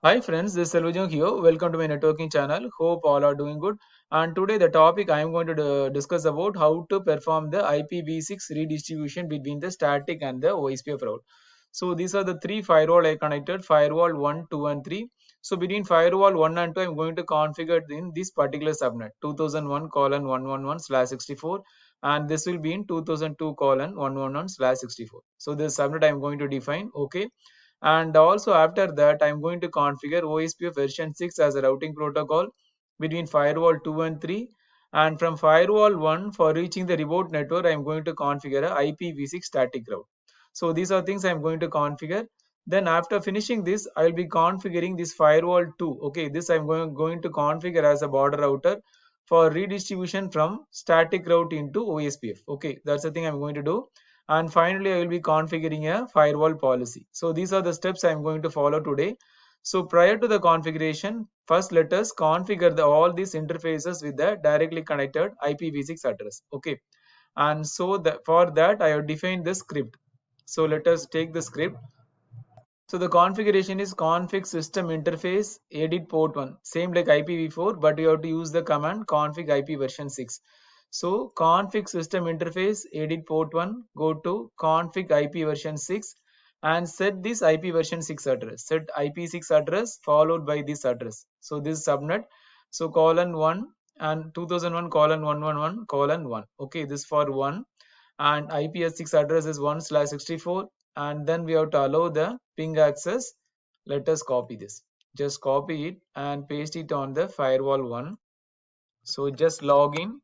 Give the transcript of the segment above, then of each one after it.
Hi friends, this is Selvajong here. Welcome to my networking channel. Hope all are doing good. And today the topic I am going to discuss about how to perform the IPv6 redistribution between the static and the OSPF route. So these are the three firewall I connected, firewall 1, 2 and 3. So between firewall 1 and 2 I am going to configure in this particular subnet 2001:111/64 and this will be in 2002:111/64. So this subnet I am going to define, okay. And also after that I'm going to configure OSPF version 6 as a routing protocol between firewall 2 and 3, and from firewall 1 for reaching the remote network I'm going to configure a IPv6 static route. So these are things I'm going to configure. Then after finishing this I'll be configuring this firewall 2. Okay, this I'm going to configure as a border router for redistribution from static route into OSPF. Okay, that's the thing I'm going to do. And finally I will be configuring a firewall policy. So these are the steps I am going to follow today. So prior to the configuration, first let us configure all these interfaces with the directly connected IPv6 address. Okay, and so for that I have defined the script. So let us take the script. So the configuration is config system interface edit port 1, same like IPv4, but you have to use the command config IP version 6. So config system interface edit port 1, go to config IP version 6 and set this IP version 6 address. Set IP6 address followed by this address. So this subnet. So :1 and 2001:111:1. Okay, this for 1 and IPv6 address is 1/64, and then we have to allow the ping access. Let us copy this. Just copy it and paste it on the firewall 1. So just log in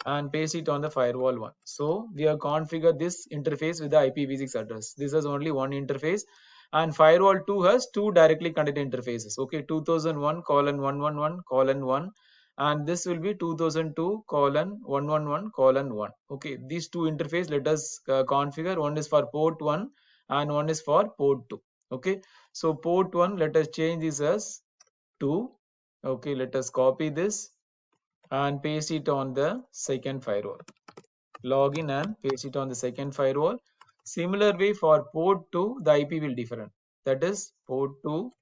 and paste it on the firewall 1. So we have configured this interface with the IPv6 address. This is only one interface, and firewall 2 has two directly connected interfaces. Okay, 2001:111:1, and this will be 2002:111:1. Okay, these two interface let us configure. One is for port 1 and one is for port 2. Okay, so port 1 let us change this as 2. Okay, let us copy this and paste it on the second firewall. Login and paste it on the second firewall. Similar way for port 2, the IP will different. That is port 2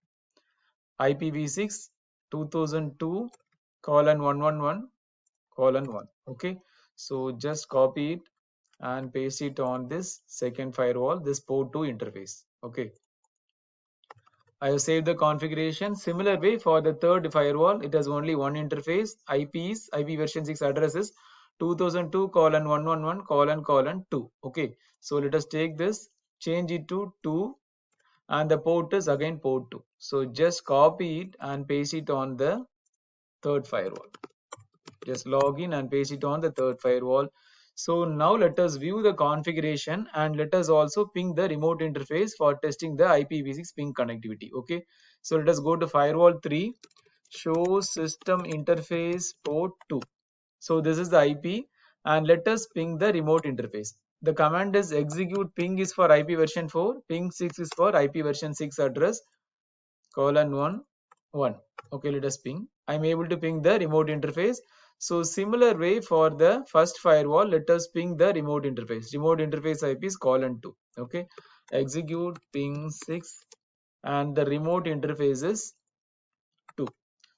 IPv6 2002:111:1. Okay, so just copy it and paste it on this second firewall, this port 2 interface. Okay, I have saved the configuration. Similar way for the third firewall, it has only one interface. IP version 6 address is 2002:111:2. Okay, so let us take this, change it to 2, and the port is again port 2. So just copy it and paste it on the third firewall. Just log in and paste it on the third firewall. So now let us view the configuration and let us also ping the remote interface for testing the IPv6 ping connectivity. Okay, so let us go to firewall 3, show system interface port 2. So this is the IP, and let us ping the remote interface. The command is execute ping is for IP version 4, ping 6 is for IP version 6 address :1 1. Okay, let us ping. I'm able to ping the remote interface. So similar way for the first firewall, let us ping the remote interface. Remote interface IP is :2. Okay, execute ping 6 and the remote interface is 2.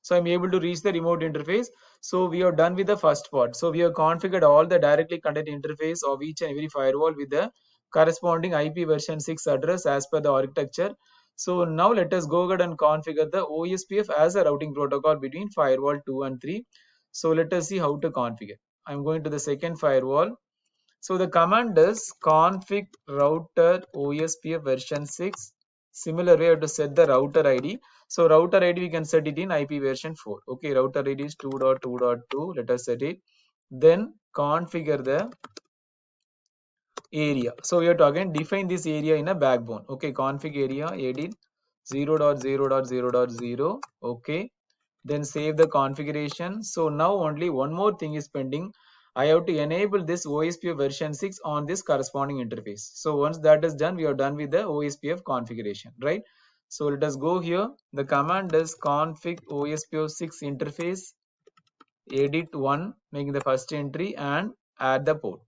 So I'm able to reach the remote interface. So we are done with the first part. So we have configured all the directly connected interface of each and every firewall with the corresponding IP version 6 address as per the architecture. So now let us go ahead and configure the OSPF as a routing protocol between firewall 2 and 3. So let us see how to configure. I'm going to the second firewall. So the command is config router OSPF version 6. Similar way, you have to set the router ID. So router ID we can set it in IP version 4. Okay, router ID is 2.2.2. Let us set it. Then configure the area. So we have to again define this area in a backbone. Okay, config area edit 0.0.0.0. Okay, then save the configuration. So now only one more thing is pending. I have to enable this OSPF version 6 on this corresponding interface. So once that is done, we are done with the OSPF configuration, right? So let us go here. The command is config OSPF 6 interface edit 1, making the first entry and add the port.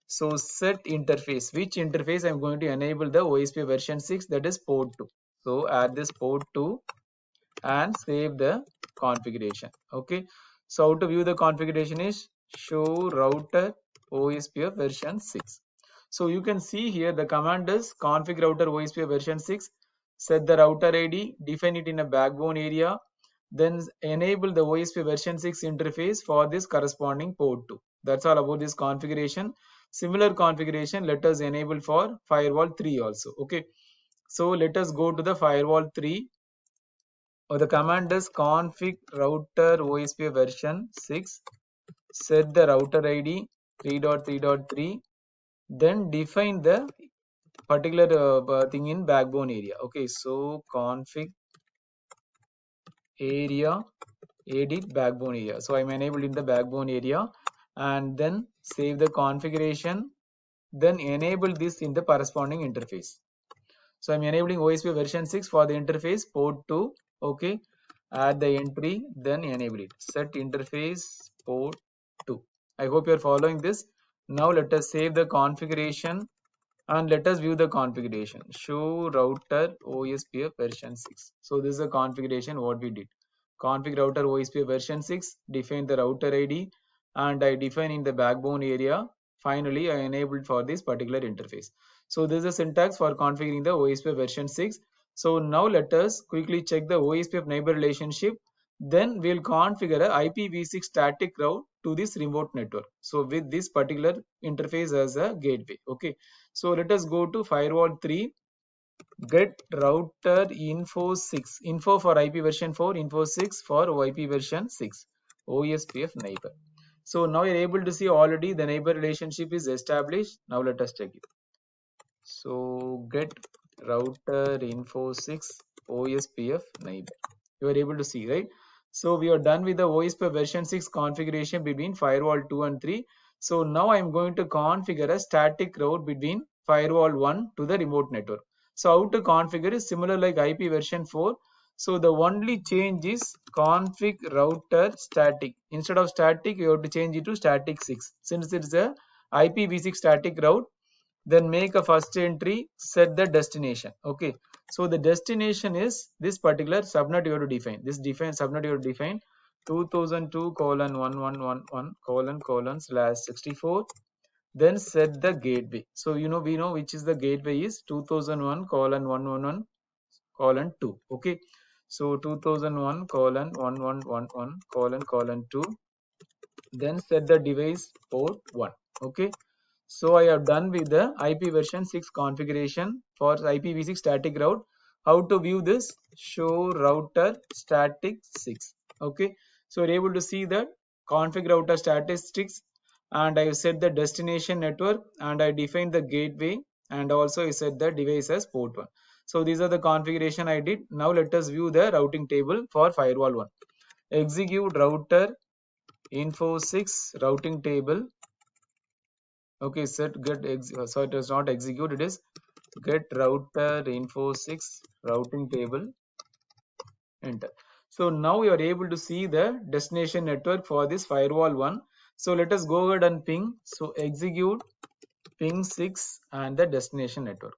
So set interface, which interface I'm going to enable the OSPF version 6, that is port 2. So add this port 2 and save the configuration. Okay, so how to view the configuration is show router OSPF version 6. So you can see here the command is config router OSPF version 6, set the router ID, define it in a backbone area, then enable the OSPF version 6 interface for this corresponding port 2. That's all about this configuration. Similar configuration let us enable for firewall 3 also. Okay, so let us go to the firewall 3, or the command is config router OSPF version 6, set the router ID 3.3.3, then define the particular thing in backbone area. Okay, so config area edit backbone area. So I'm enabled in the backbone area, and then save the configuration, then enable this in the corresponding interface. So I'm enabling OSPF version 6 for the interface port 2. Okay, add the entry, then enable it. Set interface port 2. I hope you are following this. Now let us save the configuration and let us view the configuration. Show router OSPF version 6. So this is the configuration what we did. Config router OSPF version 6, define the router ID, and I define in the backbone area. Finally, I enabled for this particular interface. So this is the syntax for configuring the OSPF version 6. So now let us quickly check the OSPF neighbor relationship. Then we'll configure a IPv6 static route to this remote network. So with this particular interface as a gateway. Okay. So let us go to firewall 3, get router info 6, info for IP version 4, info 6 for IP version 6, OSPF neighbor. So now you're able to see already the neighbor relationship is established. Now let us check it. So get router info 6 OSPF neighbor. You are able to see, right? So we are done with the OSPF version 6 configuration between firewall 2 and 3. So now I am going to configure a static route between firewall 1 to the remote network. So how to configure is similar like IP version 4. So the only change is config router static. Instead of static, you have to change it to static 6. Since it's a IPv6 static route, then make a first entry, set the destination. Okay, so the destination is this particular subnet you have to define. This subnet you have to define 2002:1111:/64, then set the gateway. So we know which is the gateway is 2001:111:2. Okay, so 2001:1111:2, then set the device port 1. Okay, so I have done with the IP version 6 configuration for IPv6 static route. How to view this? Show router static 6. Okay, so you're able to see that config router statistics, and I set the destination network, and I defined the gateway, and also I set the device as port 1. So these are the configuration I did. Now let us view the routing table for firewall 1. Execute router info 6 routing table. Okay, set get so it is not execute, it is get router info 6 routing table, enter. So now you are able to see the destination network for this firewall 1. So let us go ahead and ping. So execute ping 6 and the destination network.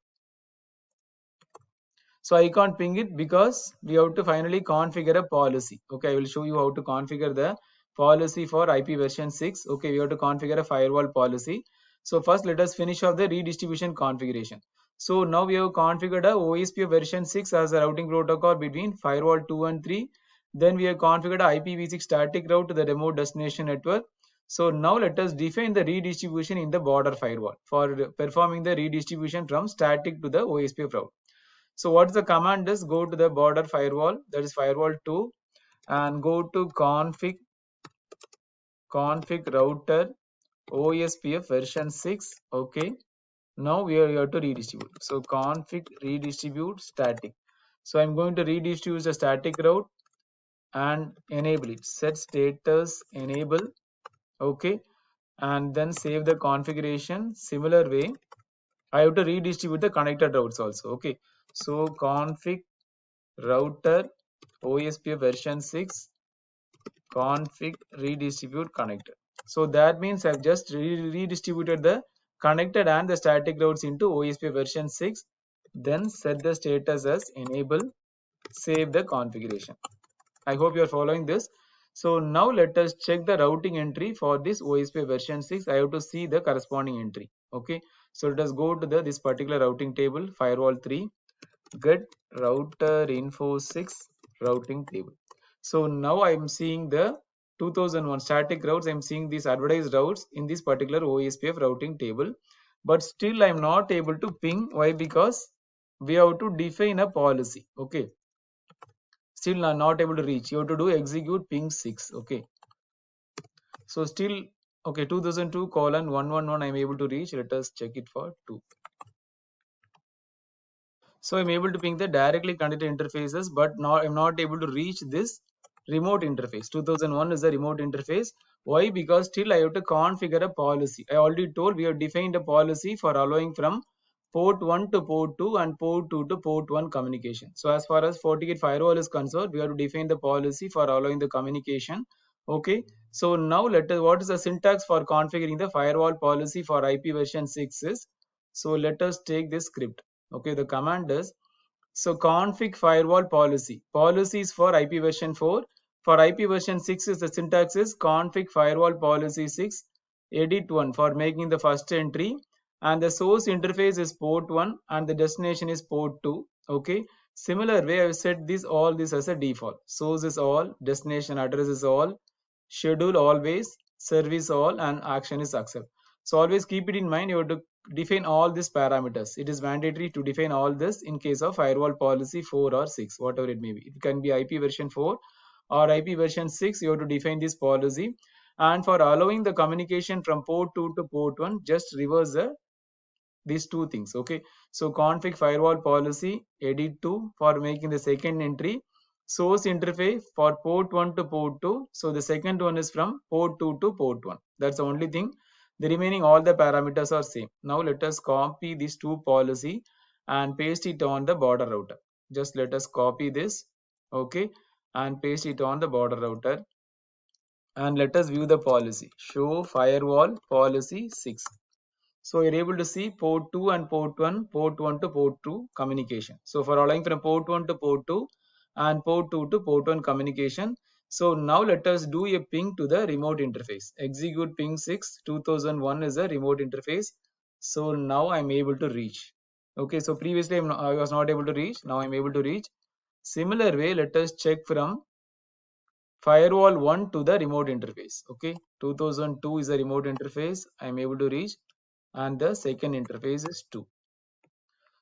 So I can't ping it because we have to finally configure a policy. Okay, I will show you how to configure the policy for IP version 6. Okay, we have to configure a firewall policy. So first let us finish off the redistribution configuration. So now we have configured a OSPF version 6 as a routing protocol between firewall 2 and 3. Then we have configured a IPv6 static route to the remote destination network. So now let us define the redistribution in the border firewall for performing the redistribution from static to the OSPF route. So what the command is, go to the border firewall, that is firewall 2, and go to config router OSPF version 6. Okay, now we have to redistribute. So config redistribute static. So I'm going to redistribute the static route and enable it. Set status enable. Okay, and then save the configuration. Similar way, I have to redistribute the connected routes also. Okay, so config router OSPF version 6 config redistribute connected. So that means I've just redistributed the connected and the static routes into OSPF version 6. Then set the status as enable, save the configuration. I hope you are following this. So now let us check the routing entry for this OSPF version 6. I have to see the corresponding entry. Okay. So let us go to this particular routing table, firewall 3, get router info 6 routing table. So now I am seeing the 2001 static routes. I am seeing these advertised routes in this particular OSPF routing table. But still I am not able to ping. Why? Because we have to define a policy. Okay. Still not able to reach. You have to do execute ping 6. Okay. So still, okay, 2002:111 I am able to reach. Let us check it for 2. So I'm able to ping the directly connected interfaces, but I'm not able to reach this remote interface. 2001 is the remote interface. Why? Because still I have to configure a policy. I already told we have defined a policy for allowing from port 1 to port 2 and port 2 to port 1 communication. So as far as FortiGate firewall is concerned, we have to define the policy for allowing the communication. Okay. So now what is the syntax for configuring the firewall policy for IP version 6 is, so let us take this script. Okay, the command is, so config firewall policy. Policy is for IP version 4. For IP version 6 is the syntax is config firewall policy 6 edit 1 for making the first entry, and the source interface is port 1 and the destination is port 2. Okay. Similar way I have set all this as a default. Source is all, destination address is all, schedule always, service all, and action is accept. So always keep it in mind, you have to define all these parameters. It is mandatory to define all this in case of firewall policy 4 or 6, whatever it may be. It can be IP version 4 or IP version 6, you have to define this policy. And for allowing the communication from port 2 to port 1, just reverse these two things. Okay. So config firewall policy edit 2 for making the second entry, source interface for port 1 to port 2. So the second one is from port 2 to port 1. That's the only thing. The remaining all the parameters are same. Now let us copy these two policy and paste it on the border router. Just let us copy this. Okay. And paste it on the border router. And let us view the policy. Show firewall policy 6. So you're able to see port 2 and port 1, port 1 to port 2 communication. So for allowing from port 1 to port 2 and port 2 to port 1 communication. So now let us do a ping to the remote interface. Execute ping 6, 2001 is a remote interface. So now I'm able to reach. Okay, so previously I was not able to reach. Now I'm able to reach. Similar way, let us check from firewall 1 to the remote interface. Okay, 2002 is a remote interface. I'm able to reach, and the second interface is 2.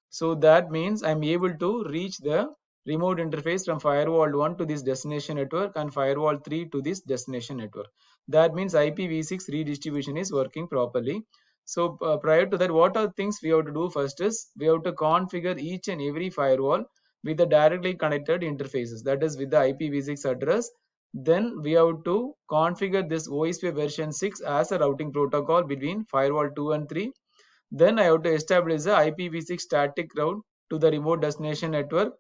So that means I'm able to reach the remote interface from firewall 1 to this destination network and firewall 3 to this destination network. That means IPv6 redistribution is working properly. So prior to that, what are things we have to do? First is we have to configure each and every firewall with the directly connected interfaces, that is with the IPv6 address. Then we have to configure this OSPF version 6 as a routing protocol between firewall 2 and 3. Then I have to establish the IPv6 static route to the remote destination network.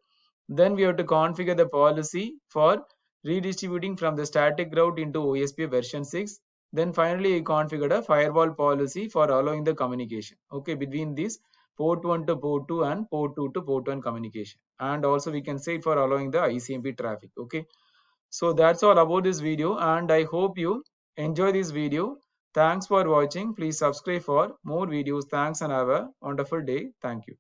Then we have to configure the policy for redistributing from the static route into OSPF version 6. Then finally, I configured a firewall policy for allowing the communication, okay, between this port 1 to port 2 and port 2 to port 1 communication. And also we can say for allowing the ICMP traffic. Okay. So that's all about this video, and I hope you enjoy this video. Thanks for watching. Please subscribe for more videos. Thanks and have a wonderful day. Thank you.